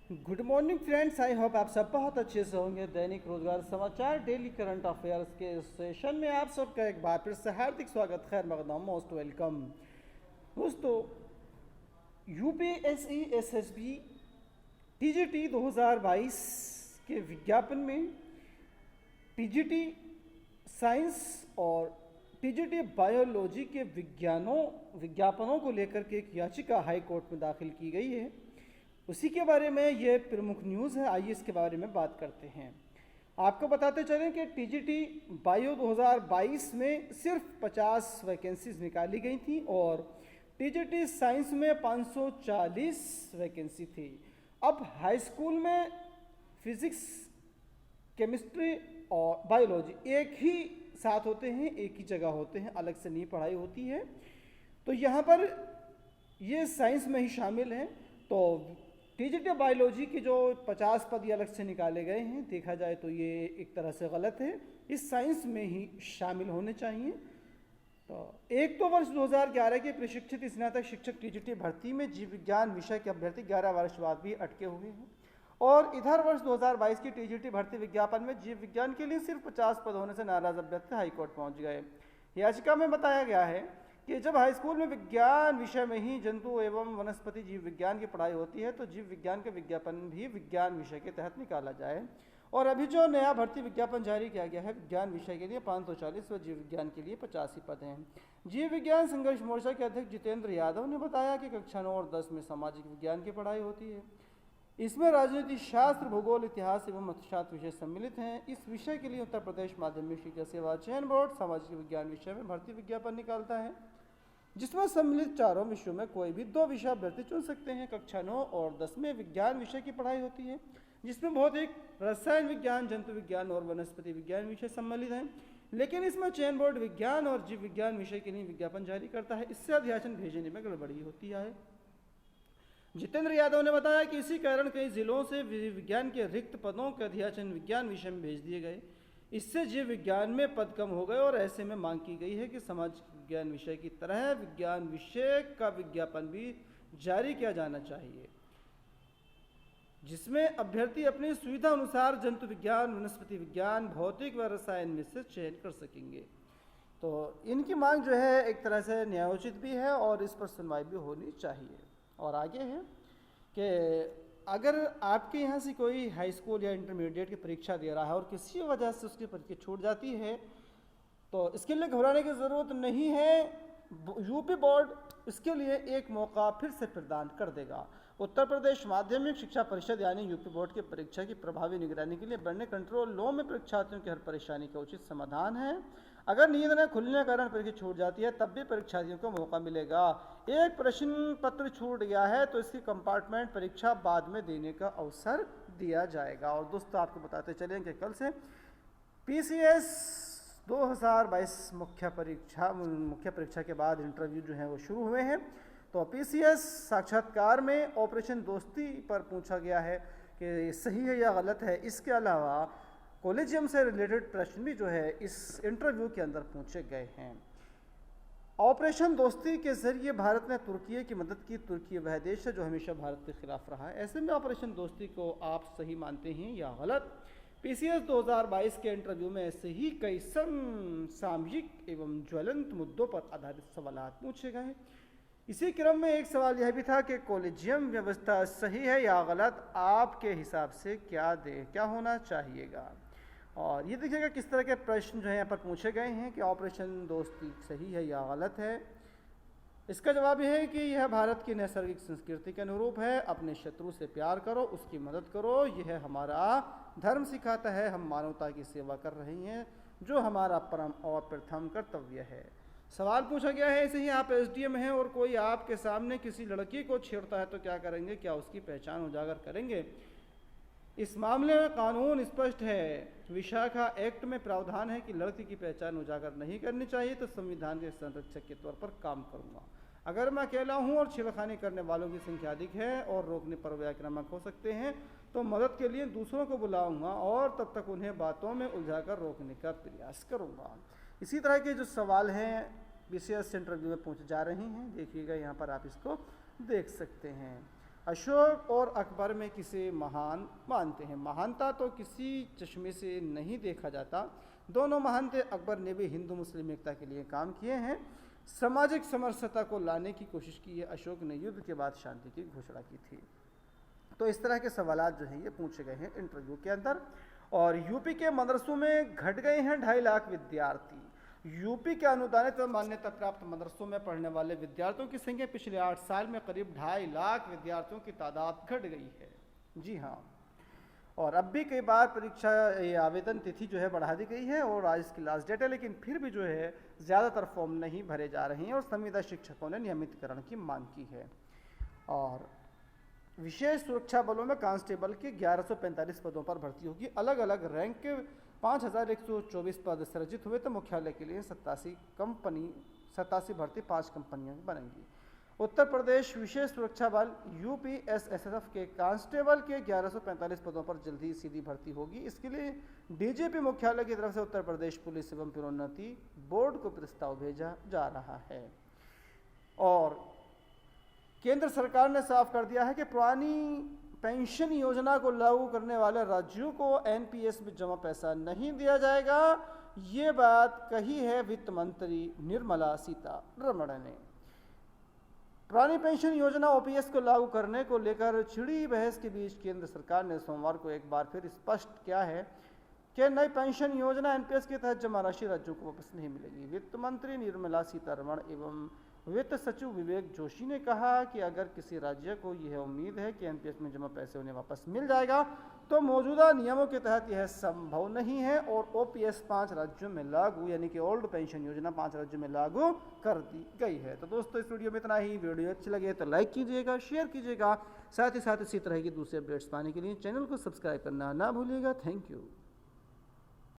Good morning friends, I hope आप सब बहुत अच्छे से होंगे। दैनिक रोजगार समाचार डेली करंट अफेयर्स के सेशन में आप सबका एक बार फिर से हार्दिक स्वागत, खैर मकदम, मोस्ट वेलकम। दोस्तों, यूपीएससी एसएसबी टीजीटी 2022 के विज्ञापन में टीजीटी साइंस और टीजीटी बायोलॉजी के विज्ञापनों को लेकर के एक याचिका हाई कोर्ट में दाखिल की गई है। उसी के बारे में ये प्रमुख न्यूज़ है, आइए इसके बारे में बात करते हैं। आपको बताते चलें कि टीजीटी बायो 2022 में सिर्फ 50 वैकेंसीज निकाली गई थी और टीजीटी साइंस में 540 वैकेंसी थी। अब हाई स्कूल में फिजिक्स, केमिस्ट्री और बायोलॉजी एक ही साथ होते हैं, एक ही जगह होते हैं, अलग से नहीं पढ़ाई होती है। तो यहाँ पर ये साइंस में ही शामिल है। तो टीजीटी बायोलॉजी के जो 50 पद अलग से निकाले गए हैं, देखा जाए तो ये एक तरह से गलत है, इस साइंस में ही शामिल होने चाहिए। तो एक तो वर्ष 2011 के प्रशिक्षित स्नातक शिक्षक टीजीटी भर्ती में जीव विज्ञान विषय के अभ्यर्थी 11 वर्ष बाद भी अटके हुए हैं और इधर वर्ष 2022 की टीजीटी भर्ती विज्ञापन में जीव विज्ञान के लिए सिर्फ 50 पद होने से नाराज अभ्यर्थी हाईकोर्ट पहुंच गए। याचिका में बताया गया है कि जब हाई स्कूल में विज्ञान विषय में ही जंतु एवं वनस्पति जीव विज्ञान की पढ़ाई होती है तो जीव विज्ञान का विज्ञापन भी विज्ञान विषय के तहत निकाला जाए। और अभी जो नया भर्ती विज्ञापन जारी किया गया है, विज्ञान विषय के लिए 540 व जीव विज्ञान के लिए 85 पद हैं। जीव विज्ञान संघर्ष मोर्चा के अध्यक्ष जितेंद्र यादव ने बताया कि कक्षा 9 और 10 में सामाजिक विज्ञान की पढ़ाई होती है। इसमें राजनीति शास्त्र, भूगोल, इतिहास एवं अर्थशास्त्र विषय सम्मिलित हैं। इस विषय के लिए उत्तर प्रदेश माध्यमिक शिक्षा सेवा चयन बोर्ड सामाजिक विज्ञान विषय में भर्ती विज्ञापन निकालता है, जिसमें सम्मिलित चारों विषयों में कोई भी 2 विषय अभ्यर्थी चुन सकते हैं। कक्षा 9 और 10 में विज्ञान विषय की पढ़ाई होती है, जिसमें भौतिक, रसायन विज्ञान, जंतु विज्ञान और वनस्पति विज्ञान विषय सम्मिलित हैं। लेकिन इसमें चयन बोर्ड विज्ञान और जीव विज्ञान विषय के लिए विज्ञापन जारी करता है, इससे अध्याचन भेजने में गड़बड़ी होती है। जितेंद्र यादव ने बताया कि इसी कारण कई जिलों से विज्ञान के रिक्त पदों के अध्याचन विज्ञान विषय में भेज दिए गए। इससे जीव विज्ञान में पद कम हो गए और ऐसे में मांग की गई है कि सामाजिक विज्ञान विषय की तरह विज्ञान विषय का विज्ञापन भी जारी किया जाना चाहिए, जिसमें अभ्यर्थी अपनी सुविधा अनुसार जंतु विज्ञान, वनस्पति विज्ञान, भौतिक व रसायन में से चयन कर सकेंगे। तो इनकी मांग जो है एक तरह से न्यायोचित भी है और इस पर सुनवाई भी होनी चाहिए। और आगे है कि अगर आपके यहाँ से कोई हाई स्कूल या इंटरमीडिएट की परीक्षा दे रहा है और किसी वजह से उसकी परीक्षा छूट जाती है तो इसके लिए घबराने की ज़रूरत नहीं है। यूपी बोर्ड इसके लिए एक मौका फिर से प्रदान कर देगा। उत्तर प्रदेश माध्यमिक शिक्षा परिषद यानी यूपी बोर्ड की परीक्षा की प्रभावी निगरानी के लिए बनने कंट्रोल लॉ में परीक्षार्थियों की हर परेशानी का उचित समाधान है। अगर नींद न खुलने के कारण परीक्षा छूट जाती है तब भी परीक्षार्थियों को मौका मिलेगा। एक प्रश्न पत्र छूट गया है तो इसकी कंपार्टमेंट परीक्षा बाद में देने का अवसर दिया जाएगा। और दोस्तों, आपको बताते चलें कि कल से पीसीएस 2022 मुख्य परीक्षा के बाद इंटरव्यू जो है वो शुरू हुए हैं। तो पीसीएस साक्षात्कार में ऑपरेशन दोस्ती पर पूछा गया है कि सही है या गलत है। इसके अलावा कॉलेजियम से रिलेटेड प्रश्न भी जो है इस इंटरव्यू के अंदर पूछे गए हैं। ऑपरेशन दोस्ती के जरिए भारत ने तुर्की की मदद की। तुर्की वह देश है जो हमेशा भारत के खिलाफ रहा है। ऐसे में ऑपरेशन दोस्ती को आप सही मानते हैं या गलत? पीसीएस 2022 के इंटरव्यू में ऐसे ही कई सामाजिक एवं ज्वलंत मुद्दों पर आधारित सवाल पूछे गए। इसी क्रम में एक सवाल यह भी था कि कॉलेजियम व्यवस्था सही है या गलत? आपके हिसाब से क्या होना चाहिएगा? और ये देखिएगा किस तरह के प्रश्न जो है यहाँ पर पूछे गए हैं कि ऑपरेशन दोस्ती सही है या गलत है। इसका जवाब यह है कि यह भारत की नैसर्गिक संस्कृति के अनुरूप है। अपने शत्रु से प्यार करो, उसकी मदद करो, यह हमारा धर्म सिखाता है। हम मानवता की सेवा कर रहे हैं जो हमारा परम और प्रथम कर्तव्य है। सवाल पूछा गया है, ऐसे ही आप एसडीएम हैं और कोई आपके सामने किसी लड़की को छेड़ता है तो क्या करेंगे? क्या उसकी पहचान उजागर करेंगे? इस मामले में कानून स्पष्ट है। विशाखा एक्ट में प्रावधान है कि लड़की की पहचान उजागर नहीं करनी चाहिए। तो संविधान के संरक्षक के तौर पर काम करूंगा। अगर मैं अकेला हूं और छेड़खानी करने वालों की संख्या अधिक है और रोकने पर वे आक्रामक हो सकते हैं तो मदद के लिए दूसरों को बुलाऊंगा और तब तक उन्हें बातों में उलझाकर रोकने का प्रयास करूंगा। इसी तरह के जो सवाल हैं बीसीएस इंटरव्यू में पूछे जा रहे हैं, देखिएगा यहाँ पर आप इसको देख सकते हैं। अशोक और अकबर में किसे महान मानते हैं? महानता तो किसी चश्मे से नहीं देखा जाता। दोनों महान थे। अकबर ने भी हिंदू मुस्लिम एकता के लिए काम किए हैं, सामाजिक समरसता को लाने की कोशिश की है। अशोक ने युद्ध के बाद शांति की घोषणा की थी। तो इस तरह के सवालात जो हैं ये पूछे गए हैं इंटरव्यू के अंदर। और यूपी के मदरसों में घट गए हैं 2.5 लाख विद्यार्थी। यूपी के अनुदानित व मान्यता प्राप्त मदरसों में पढ़ने वाले विद्यार्थियों की संख्या पिछले 8 साल में करीब 2.5 लाख विद्यार्थियों की तादाद घट गई है। जी हाँ। और अब भी कई बार परीक्षा आवेदन तिथि जो है बढ़ा दी गई है और आज इसकी लास्ट डेट है, लेकिन फिर भी जो है ज़्यादातर फॉर्म नहीं भरे जा रहे हैं और संविदा शिक्षकों ने नियमितकरण की मांग की है। और विशेष सुरक्षा बलों में कांस्टेबल के 1145 पदों पर भर्ती होगी। अलग अलग रैंक के 5124 पद सृजित हुए, तो मुख्यालय के लिए 87 भर्ती 5 कंपनियों में बनेंगी। उत्तर प्रदेश विशेष सुरक्षा बल यूपीएसएसएफ के कांस्टेबल के 1145 पदों पर जल्द ही सीधी भर्ती होगी। इसके लिए डीजीपी मुख्यालय की तरफ से उत्तर प्रदेश पुलिस एवं प्रोन्नति बोर्ड को प्रस्ताव भेजा जा रहा है। और केंद्र सरकार ने साफ कर दिया है कि पुरानी पेंशन योजना को लागू करने वाले राज्यों को एनपीएस में जमा पैसा नहीं दिया जाएगा। ये बात कही है वित्त मंत्री निर्मला सीतारमण ने। पुरानी पेंशन योजना ओपीएस को लागू करने को लेकर छिड़ी बहस के बीच केंद्र सरकार ने सोमवार को एक बार फिर स्पष्ट किया है कि नई पेंशन योजना एनपीएस के तहत जमा राशि राज्यों को वापस नहीं मिलेगी। वित्त मंत्री निर्मला सीतारमण एवं वित्त सचिव विवेक जोशी ने कहा कि अगर किसी राज्य को यह उम्मीद है कि एनपीएस में जमा पैसे उन्हें वापस मिल जाएगा, तो मौजूदा नियमों के तहत यह संभव नहीं है और ओपीएस 5 राज्यों में लागू, यानी कि ओल्ड पेंशन योजना 5 राज्यों में लागू कर दी गई है। तो दोस्तों इस वीडियो में इतना ही। वीडियो अच्छी लगे तो लाइक कीजिएगा, शेयर कीजिएगा, साथ ही इसी तरह की दूसरे अपडेट्स पाने के लिए चैनल को सब्सक्राइब करना ना भूलिएगा। Thank you.